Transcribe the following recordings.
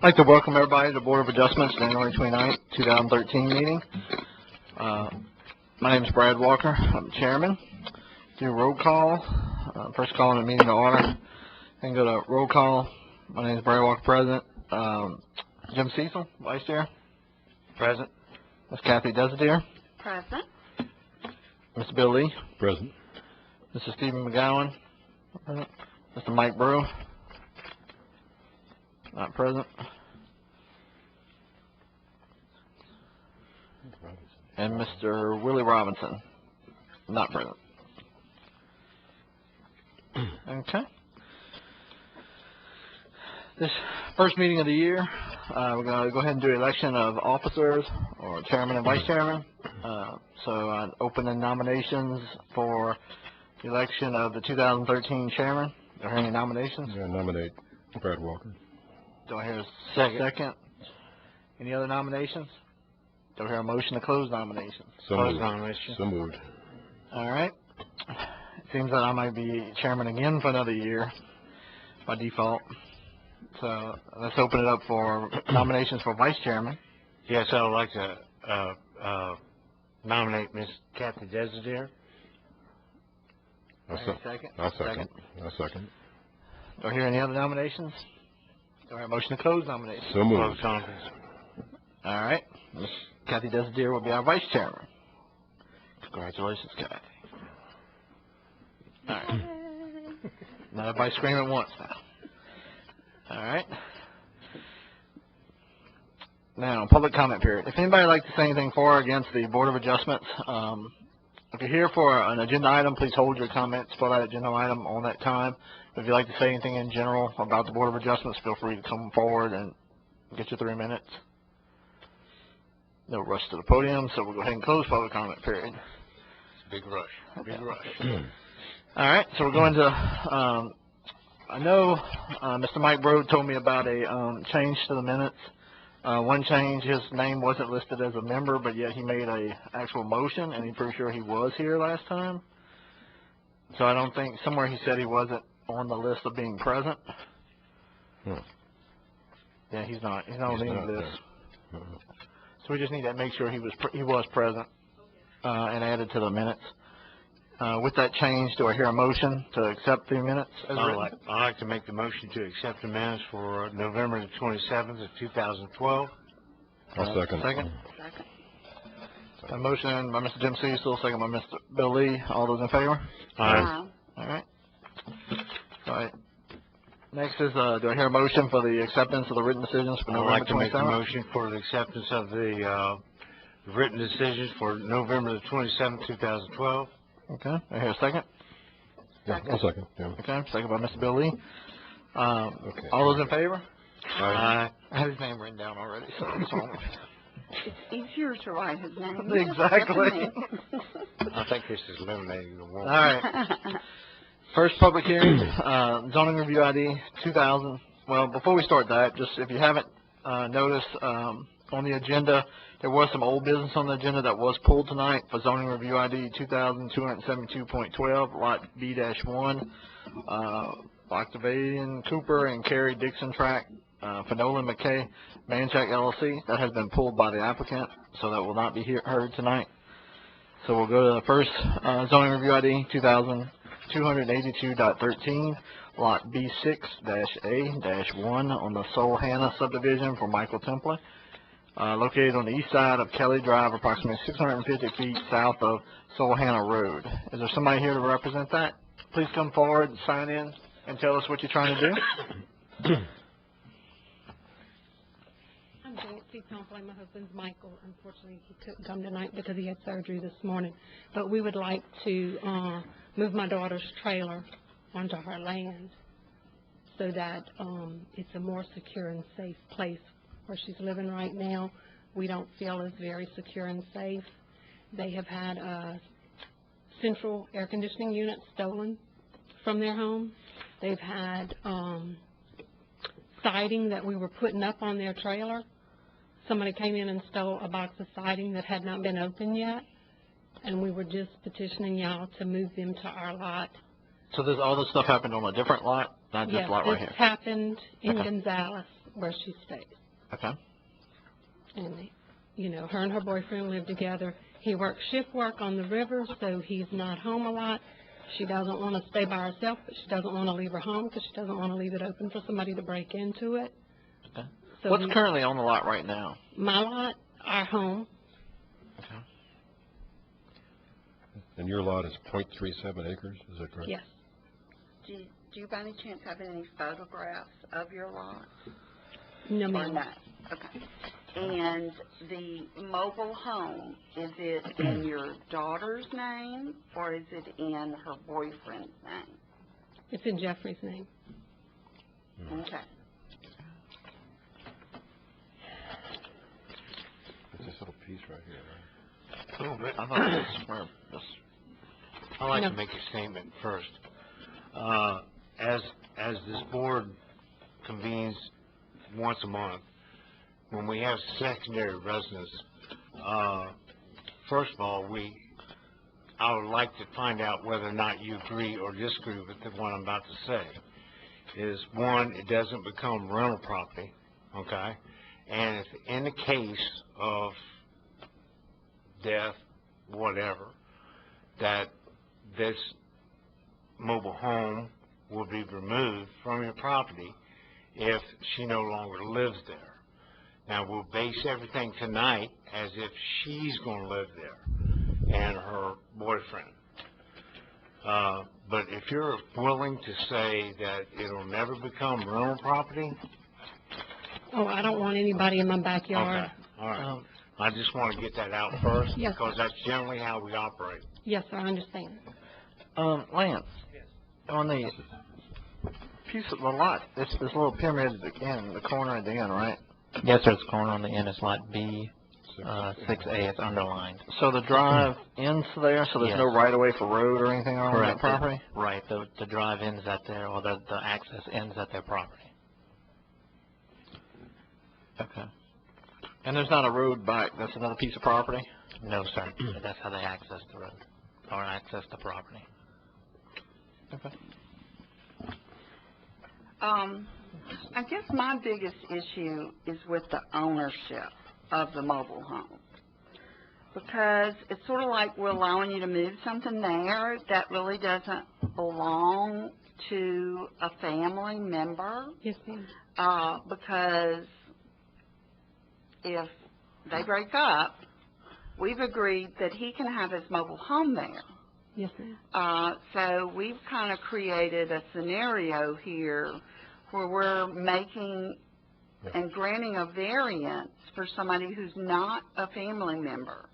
I'd like to welcome everybody to the Board of Adjustments, January 29th, 2013 meeting. My name is Brad Walker. I'm the chairman. Do roll call. First calling the meeting to order. And go to roll call. My name is Brad Walker, president. Jim Cecil, vice chair. Present. Ms. Kathy Desadier. Present. Mr. Bill Lee. Present. Mr. Stephen McGowan. Present. Mr. Mike Brew. Not present. And Mr. Willie Robinson. Not present. Okay. This first meeting of the year, we're going to go ahead and do election of officers, or chairman and vice chairman. So I open the nominations for the election of the 2013 chairman. Are there any nominations? I nominate Brad Walker. Do I hear a second? Any other nominations? Do I hear a motion to close nominations? Close nominations. So moved. All right. It seems that I might be chairman again for another year by default. So let's open it up for nominations for vice chairman. Yes, I would like to nominate Ms. Kathy Desadier. I'll second. Do I hear any other nominations? Do I hear a motion to close nominations? So moved. All right. Ms. Kathy Desadier will be our vice chairman. Congratulations, Kathy. All right. Now everybody scream at once now. All right. Now, public comment period. If anybody would like to say anything for or against the Board of Adjustments, if you're here for an agenda item, please hold your comments for that agenda item on that time. If you'd like to say anything in general about the Board of Adjustments, feel free to come forward and get your 3 minutes. No rush to the podium, so we'll go ahead and close public comment period. Big rush. Big rush. All right, so we're going to, I know Mr. Mike Brew told me about a change to the minutes. One change, his name wasn't listed as a member, but yet he made a actual motion, and he's pretty sure he was here last time. So I don't think, somewhere he said he wasn't on the list of being present. Yeah, he's not on any list. So we just need to make sure he was present and added to the minutes. With that change, do I hear a motion to accept the minutes? I'd like to make the motion to accept the minutes for November the 27th of 2012. I'll second. Second. A motion by Mr. Jim Cecil, second by Mr. Bill Lee. All those in favor? Aye. All right. All right. Next is, do I hear a motion for the acceptance of the written decisions for November 27th? I'd like to make the motion for the acceptance of the written decisions for November the 27th, 2012. Okay. I hear a second. Yeah, I'll second. Yeah. Okay. Second by Mr. Bill Lee. Okay. All those in favor? Aye. I have his name written down already, so what's wrong with It's easier to write his name. Exactly. I think this is eliminating the one. All right. First public hearing, zoning review ID 2000. Well, before we start that, just if you haven't noticed, on the agenda, there was some old business on the agenda that was pulled tonight for zoning review ID 2272.12, lot B-1, Octavian Cooper and Carrie Dixon tract for Nolan McKay, Manchac LLC. That has been pulled by the applicant, so that will not be heard tonight. So we'll go to the first zoning review ID 2282.13, lot B6-A-1 on the Solhanna subdivision for Michael Templey, located on the east side of Kelly Drive, approximately 650 feet south of Solhanna Road. Is there somebody here to represent that? Please come forward, sign in, and tell us what you're trying to do. I'm Nancy Templey. My husband's Michael. Unfortunately, he couldn't come tonight because he had surgery this morning. But we would like to move my daughter's trailer onto her land so that it's a more secure and safe place. Where she's living right now, we don't feel is very secure and safe. They have had a central air conditioning unit stolen from their home. They've had siding that we were putting up on their trailer. Somebody came in and stole a box of siding that had not been opened yet, and we were just petitioning y'all to move them to our lot. So all this stuff happened on a different lot, not just lot right here? Yes, this happened in Okay. Gonzales. where she stays. Okay. And, you know, her and her boyfriend live together. He works shift work on the river, so he's not home a lot. She doesn't want to stay by herself, but she doesn't want to leave her home because she doesn't want to leave it open for somebody to break into it. Okay. So What's currently on the lot right now? my lot, our home, Okay. And your lot is .37 acres, is that correct? yes. Do you by any chance have any photographs of your lot? No, Or ma'am. no? Okay. And the mobile home, is it in your daughter's name or is it in her boyfriend's name? It's in Jeffrey's name. Okay. It's this little piece right here, right? A little bit. I thought it was where this. I'd like No. to make a statement first. As this board convenes once a month, when we have secondary residents, first of all, I would like to find out whether or not you agree or disagree with what I'm about to say. Is one, it doesn't become rental property, okay? And if in the case of death, whatever, that this mobile home will be removed from your property if she no longer lives there. Now, we'll base everything tonight as if she's going to live there and her boyfriend. But if you're willing to say that it'll never become rental property, Oh, I don't want anybody in my backyard. okay, all right. I just want to get that out first Yes. because that's generally how we operate. Yes, sir, I understand. Lance. On the piece of the lot, this little pyramid at the end, the corner at the end, right? Yes, sir, it's corner on the end, it's lot B, 6A, it's underlined. So the drive ends there, so there's Yes. no right of way for road or anything on that Correct. property? Right, the drive ends at their, or the access ends at their property. Okay. And there's not a road back, that's another piece of property? No, sir, that's how they access the road, or access the property. Okay. I guess my biggest issue is with the ownership of the mobile home. Because it's sort of like we're allowing you to move something there that really doesn't belong to a family member. Yes, ma'am. Because if they break up, we've agreed that he can have his mobile home there. Yes, ma'am. So we've kind of created a scenario here where we're making and granting a variance for somebody who's not a family member.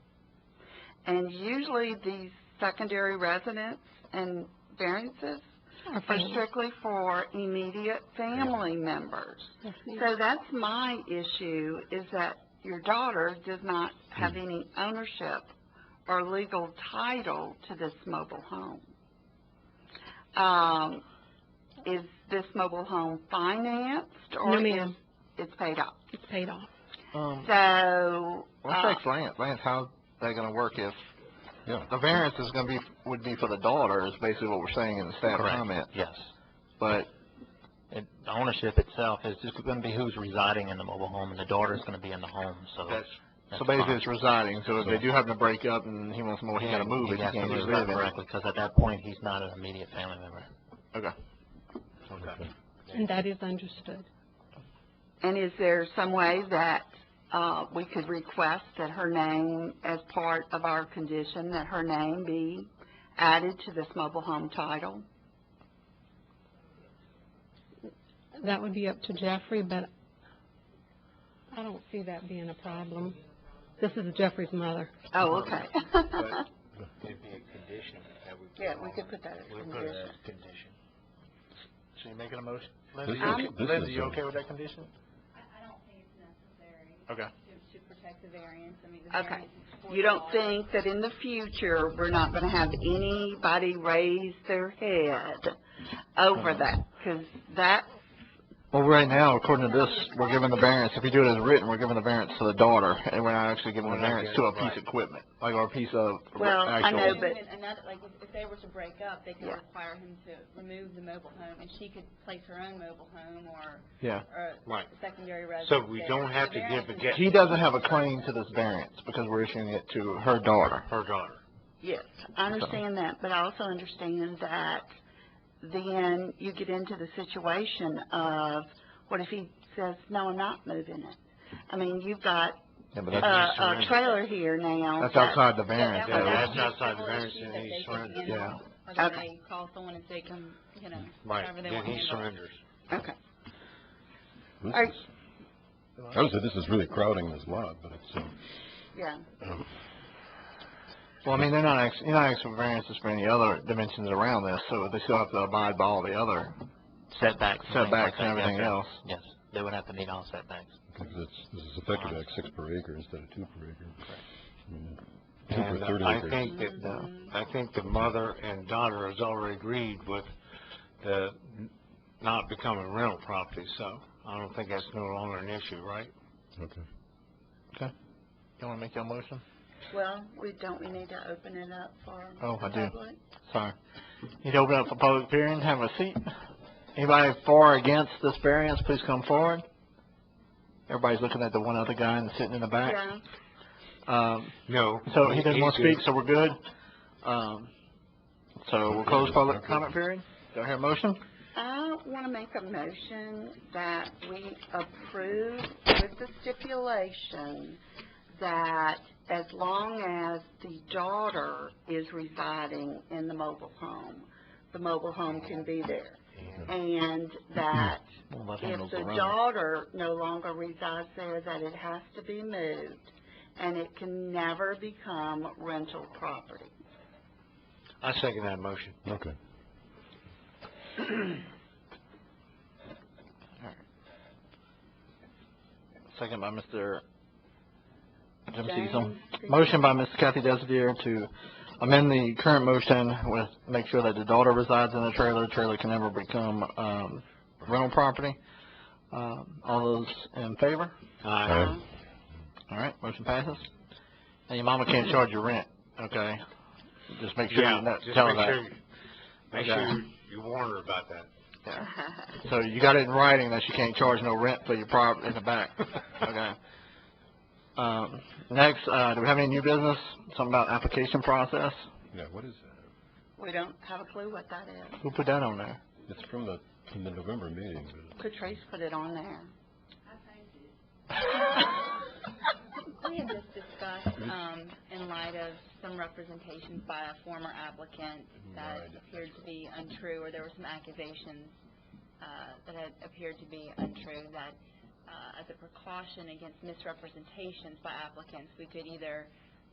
And usually these secondary residents and variances Our are family. strictly for immediate family members. Yes, ma'am. So that's my issue, is that your daughter does not have any ownership or legal title to this mobile home. Is this mobile home financed or No, is ma'am. it's paid off? It's paid off. So, Let's ask Lance. Lance, how's that gonna work if Yeah. the variance is would be for the daughter, is basically what we're saying in the staff Correct. comment. Yes. But, The ownership itself is just going to be who's residing in the mobile home, and the daughter's going to be in the home, so. That's that's so basically fine. it's residing, so if they do happen to break up and he wants more, he gotta move it, he has to can't just move live it in it. correctly, because at that point, he's not an immediate family member. Okay. okay. And that is understood. and is there some way that we could request that her name, as part of our condition, that her name be added to this mobile home title? That would be up to Jeffrey, but I don't see that being a problem. This is Jeffrey's mother. Oh, okay. But it'd be a condition that we. Yeah, we could put that as a We put it as a condition. So you making a motion? This Lindsay, is- you okay- this Lindsay, is you a- okay with that condition? I don't think it's necessary Okay. to protect the variance. I mean, the Okay. variance is for You don't all. think that in the future, we're not going to have anybody raise their head over that? Because that's Well, right now, according to this, we're giving the variance, if we do it as written, we're giving the variance to the daughter, and we're not actually giving the variance to a piece of equipment, like, or a piece of Well, I know, actual. but Another, like, if they were to break up, they could Yeah. require him to remove the mobile home, and she could place her own mobile home or Yeah. Right. secondary residence. So we there. don't have The to give variance the is- get, He doesn't have a claim to this variance, because we're issuing it to her daughter. her daughter. yes, I understand that, but I also understand that then you get into the situation of, what if he says, no, I'm not moving it? I mean, you've got Yeah, but a trailer here now. that's that- outside the variance. Yeah, That would that's be a outside the civil variance, issue and that he they could surrenders. handle, Yeah. Or that Okay. they call someone and say, come, Right, however they then want to he handle it. surrenders. Okay. This Alright. is, I would say this is really crowding this lot, but it's, Yeah. Well, I mean, you're not asking for variances for any other dimensions around this, so they still have to abide by all the other Setbacks. and things setbacks like and that, everything yes, sir. else. Yes, they would have to meet all setbacks. because this is effectively like 6 per acre instead of 2 per acre. I mean, 2 per And 30 I acres. think that, I think the mother and daughter has already agreed with the not becoming rental property, so I don't think that's no longer an issue, right? Okay. You wanna make your motion? Well, we need to open it up for Oh, I the do. public? Sorry. Need to open up for public hearing, have a seat. Anybody for or against this variance, please come forward. Everybody's looking at the one other guy and sitting in the back. Yeah. No. So he doesn't want to he's speak, so we're good. So we'll close public comment period. Do I hear a motion? I want to make a motion that we approve with the stipulation that as long as the daughter is residing in the mobile home can be there. And that Well, that if handles the the rental. daughter no longer resides there, that it has to be moved, and it can never become rental property. I second that motion. Okay. Second by Mr. Jim James Cecil. Cecil. Motion by Ms. Kathy Desidier to amend the current motion with, make sure that the daughter resides in the trailer. The trailer can never become, rental property. All those in favor? Aye. All right, motion passes. And your mama can't charge you rent, okay? Just make sure you Just tell her make that. sure, make Okay. sure you warn her about that. So you got it in writing that you can't charge no rent for your property in the back. Okay. Next, do we have any new business? Something about application process? Yeah, what is that? We don't have a clue what that is. Who put that on there? It's from the November meeting. But Patrice put it on there. We had just discussed, in light of some representations by a former applicant that appeared to be untrue, or there were some accusations that had appeared to be untrue, that as a precaution against misrepresentations by applicants, we could either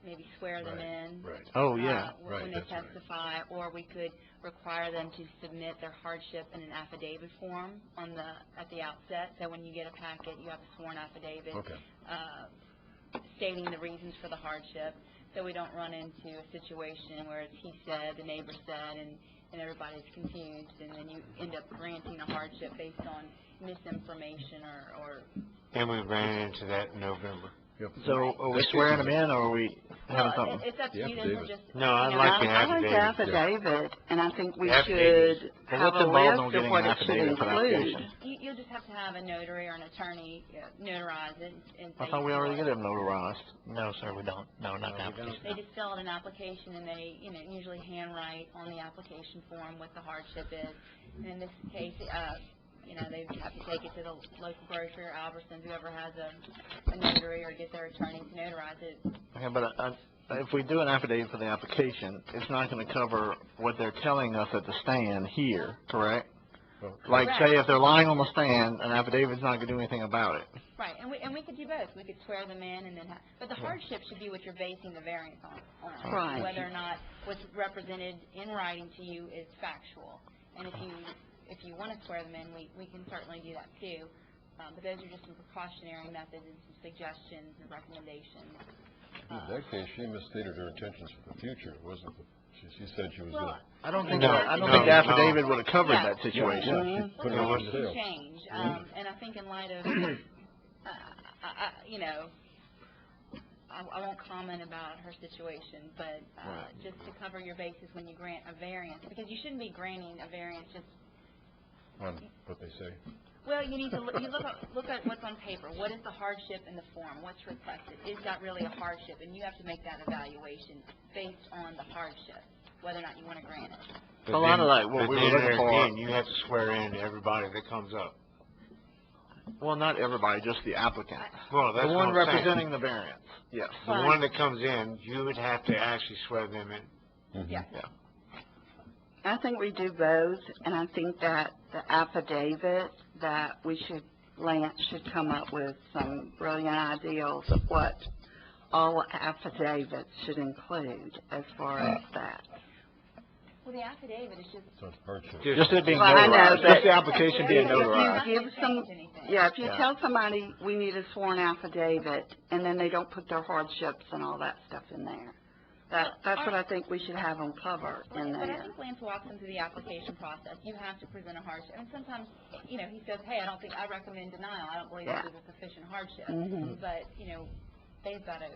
maybe swear them in Right. Oh, yeah. Right, when they that's right. testify, or we could require them to submit their hardship in an affidavit form at the outset. So when you get a packet, you have a sworn affidavit Okay. stating the reasons for the hardship, so we don't run into a situation where it's he said, the neighbor said, and everybody's confused, and then you end up granting a hardship based on misinformation or And we ran into that in November. Yep. So are we swearing them in, or are we having well, something? it's up to The you. Then we'll affidavit. just No, I you know, like the I like the affidavit. affidavit, and I think we Affidavit. should Well, have what's a involved in list of getting what an it should affidavit for the include. application? you'll just have to have a notary or an attorney notarize it and I say thought we you already are. get them notarized. No, sir, we don't. No, not the application. They just fill out an application, and they, usually handwrite on the application form what the hardship is. And in this case, they have to take it to the local grocer, Albertsons, whoever has a notary, or get their attorney to notarize it. Okay, but if we do an affidavit for the application, it's not going to cover what they're telling us at the stand here, correct? Well, Like, Correct. say, if they're lying on the stand, an affidavit's not going to do anything about it. Right, and we could do both. We could swear them in and then but the hardship should be what you're basing the variance on. Right. Whether or not what's represented in writing to you is factual. And if you want to swear them in, we can certainly do that too. But those are just some precautionary methods and some suggestions and recommendations. in that case, she misstated her intentions for the future. It wasn't that She said she was Well, gonna. I don't think, No, I don't no, think the no. affidavit would have covered Yeah. that situation. Yeah, she put it well, on things the can sale. change, and I think in light of, you know, I won't comment about her situation, but just to cover your bases when you grant a variance, because you shouldn't be granting a variance just, On what they say. well, you need to look at what's on paper. What is the hardship in the form? What's requested? Is that really a hardship? And you have to make that evaluation based on the hardship, whether or not you want to grant it. But A lot of then- like what but we were then looking there for- again, you have to swear in everybody that comes up. Well, not everybody, just the applicant. Well, that's The what one I'm saying. representing the variance, yes. The one that comes in, you would have to actually swear them in. Yeah. I think we do both, and I think that the affidavit that Lance should come up with some brilliant ideals of what all affidavits should include as far as that. Well, the affidavit is just. So it's hardship. Just it being Well, I know, notarized, but- just the application being If you notarized. give some, yeah, if you Yeah. tell somebody we need a sworn affidavit, and then they don't put their hardships and all that stuff in there, that's what I think we should have them cover in But I there. think Lance walks them through the application process. You have to present a hardship. And sometimes, you know, he says, hey, I recommend denial. I don't believe Yeah. this is a sufficient hardship. Mhm. But, you know, they've got to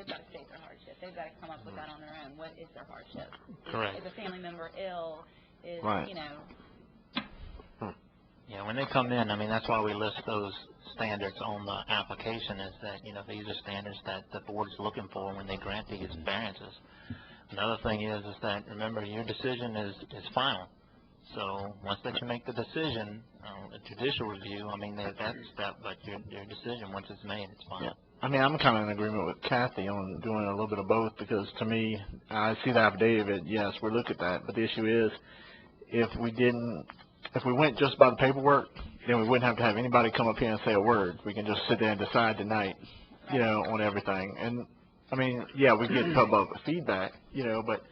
state their hardship. They've got to come up with that on their own. What is their hardship? Correct. Is a family member ill? Is, Right. you know, Yeah, when they come in, I mean, that's why we list those standards on the application, is that, you know, these are standards that the board's looking for when they grant these variances. Another thing is that, remember, your decision is final. So, once that you make the decision, a judicial review, I mean, that's that, but your decision, once it's made, it's final. Yeah. I mean, I'm kind of in agreement with Kathy on doing a little bit of both, because to me, I see the affidavit, yes, we look at that, but the issue is, if we went just by the paperwork, then we wouldn't have to have anybody come up here and say a word. We can just sit there and decide tonight, you know, on everything. And, I mean, yeah, we get public feedback, you know, but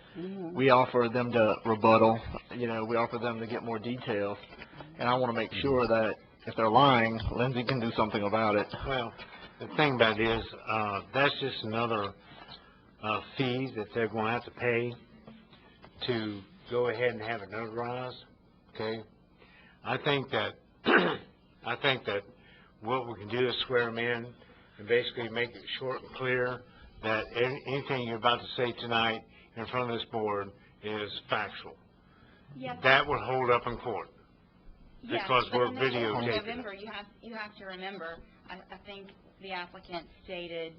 we offer them to rebuttal, you know, we offer them to get more details, and I want to make sure that if they're lying, Lindsay can do something about it. Well, the thing about it is, that's just another fee that they're going to have to pay to go ahead and have it notarized, okay? I think that what we can do is swear them in and basically make it short and clear that anything you're about to say tonight in front of this board is factual. yes. That would hold up in court. Yes, because but we're in videotaping it. November, you have to remember, I think the applicant stated,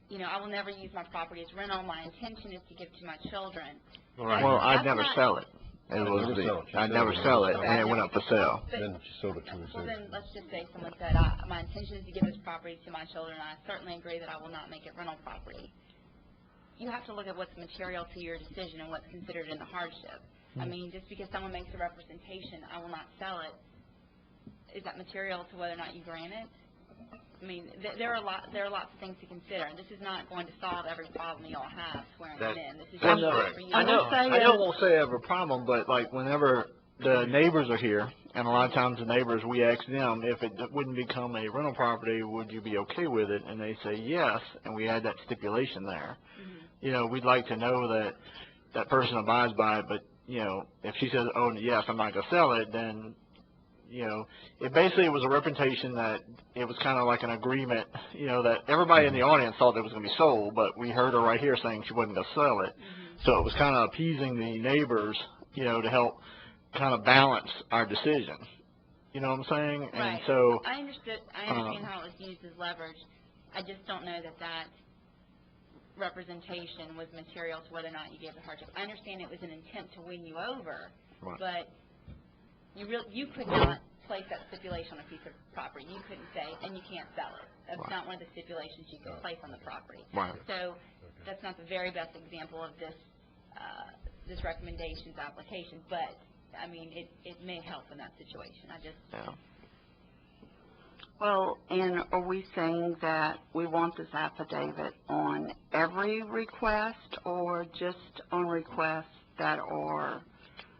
you know, I will never use my property as rental. My intention is to give to my children. Right. Well, I'd That's never not- sell it. It was I'd never sell it, and it went up for sale. Then she sold it to her. Well, then, let's just say someone said, my intention is to give this property to my children, and I certainly agree that I will not make it rental property. You have to look at what's material to your decision and what's considered in the hardship. I mean, just because someone makes a representation, I will not sell it, is that material to whether or not you grant it? I mean, there are lots of things to consider, and this is not going to solve every problem you all have swearing it in. This is That's just correct. for you. I know, will say I don't want to say I have a problem, but like whenever the neighbors are here, and a lot of times the neighbors, we ask them if it wouldn't become a rental property, would you be okay with it? And they say yes, and we add that stipulation there. You know, we'd like to know that that person abides by it, but, you know, if she says, oh, yes, I'm not going to sell it, then, you know, it basically was a representation that it was kind of like an agreement, you know, that everybody in the audience thought it was going to be sold, but we heard her right here saying she wasn't going to sell it. So it was kind of appeasing the neighbors, you know, to help kind of balance our decision. You know what I'm saying? And Right. so, I understand how it was used as leverage. I just don't know that representation was material to whether or not you gave the hardship. I understand it was an intent to win you over, Right. but you could not place that stipulation on a piece of property. You couldn't say, and you can't sell it. That's Right. not one of the stipulations you can place on the property. right. So that's not the very best example of this recommendations application, but I mean, it may help in that situation. Yeah. Well, and are we saying that we want this affidavit on every request, or just on requests that are,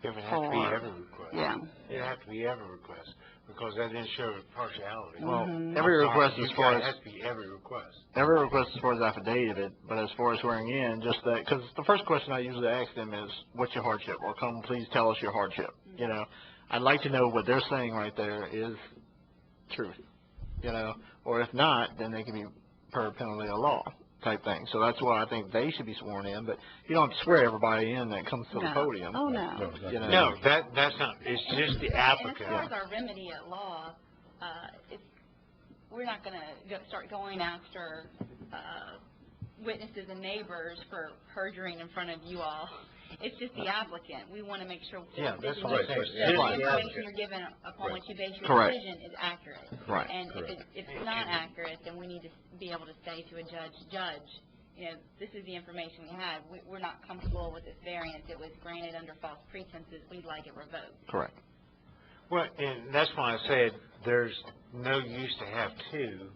It would have to be every request. yeah? It has have to be every request, because that didn't show partiality. Well, Mhm. every request You as far got- It as, has to be every request. every request as far as affidavit, but as far as swearing in, just that, because the first question I usually ask them is, what's your hardship? Or come, please tell us your hardship, you know? I'd like to know what they're saying right there is truth, you know? Or if not, then they can be per penalty of law type thing. So that's why I think they should be sworn in, but you don't have to swear everybody in that comes to the No. podium. Oh, no. exactly. You know? No, that's not, it's just the And applicant. as far as our remedy at law, we're not gonna start going after, witnesses and neighbors for perjuring in front of you all. It's just the applicant. We wanna make sure. Yeah, that's the what I'm saying. the It's the information applicant. you're given upon which you base your Correct. decision is accurate. Right. And if it's not accurate, then we need to be able to say to a judge, you know, this is the information we have. We're not comfortable with this variance. It was granted under false pretenses. We'd like it revoked. Correct. Well, and that's why I said there's no use to have two.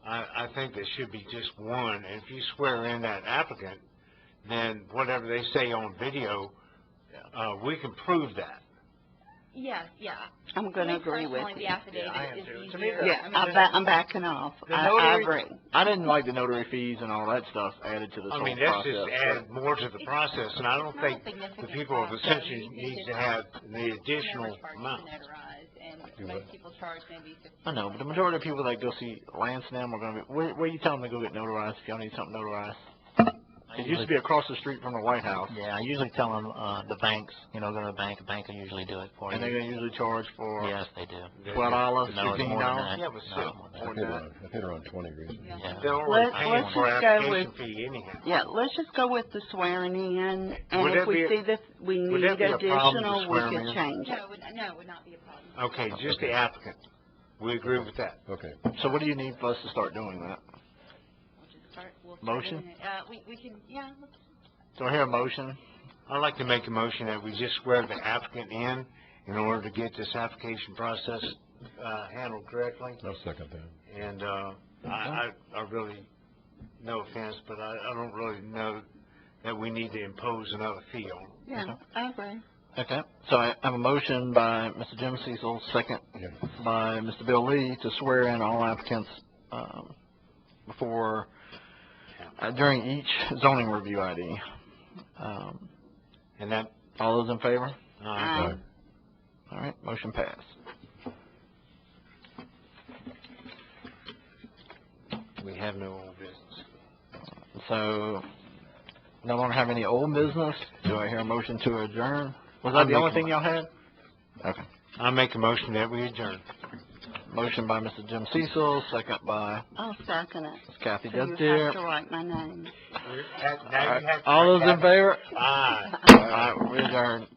I think there should be just one. And if you swear in that applicant, then whatever they say on video, we can prove that. Yes, yeah. I'm gonna Me agree with personally, you. the affidavit I am is too. To me, easier. Yeah, I mean, I'm backing off. The I notary- agree. I didn't like the notary fees and all that stuff added to this I whole mean, that's process. just added more to the process, and I don't It's not a think the significant people of cost, Ascension though. needs to have the additional Never charge amount. to notarize, and Do most what? people charge maybe 15. I know, but the majority of people that go see Lansdowne are going to be, where you tell them to go get notarized if y'all need something notarized? It used to be across the street from the White House, Yeah, I usually tell them, the banks, you know, go to the bank will usually do it for you. and they're going to usually charge for Yes, they do. $12, No, it's more than $15. that. Yeah, but No, still. more than I that. paid around 20 recently. Yeah. Yeah. They're already Let's paying for just go application with- fee anyhow. Yeah, let's just go with the swearing in, and Would if that we be- see that we would need that be a problem to additional, we swear 'em can in? change it. No, it would not be a problem. Okay, just the applicant. We agree with that. Okay. So what do you need for us to start doing that? We'll start Motion? doing it. We can, yeah, let's. Do I hear a motion? I'd like to make a motion that we just swear the applicant in order to get this application process, handled correctly. I'll second that. And, I really, no offense, but I don't really know that we need to impose another fee on them. Yeah, I agree. Okay, so I have a motion by Mr. Jim Cecil, second Yeah. by Mr. Bill Lee to swear in all applicants, before, during each zoning review ID. And that, All those in favor? Aye. All right, motion passed. we have no old business. So, no longer have any old business. Do I hear a motion to adjourn? Was I'll that the make only a thing y'all had? Okay. I make a motion that we adjourn. Motion by Mr. Jim Cecil, second by I'll second it. Ms. Kathy So you Dedear. have to write my name. All right, all those in favor? Aye. All right, we adjourn.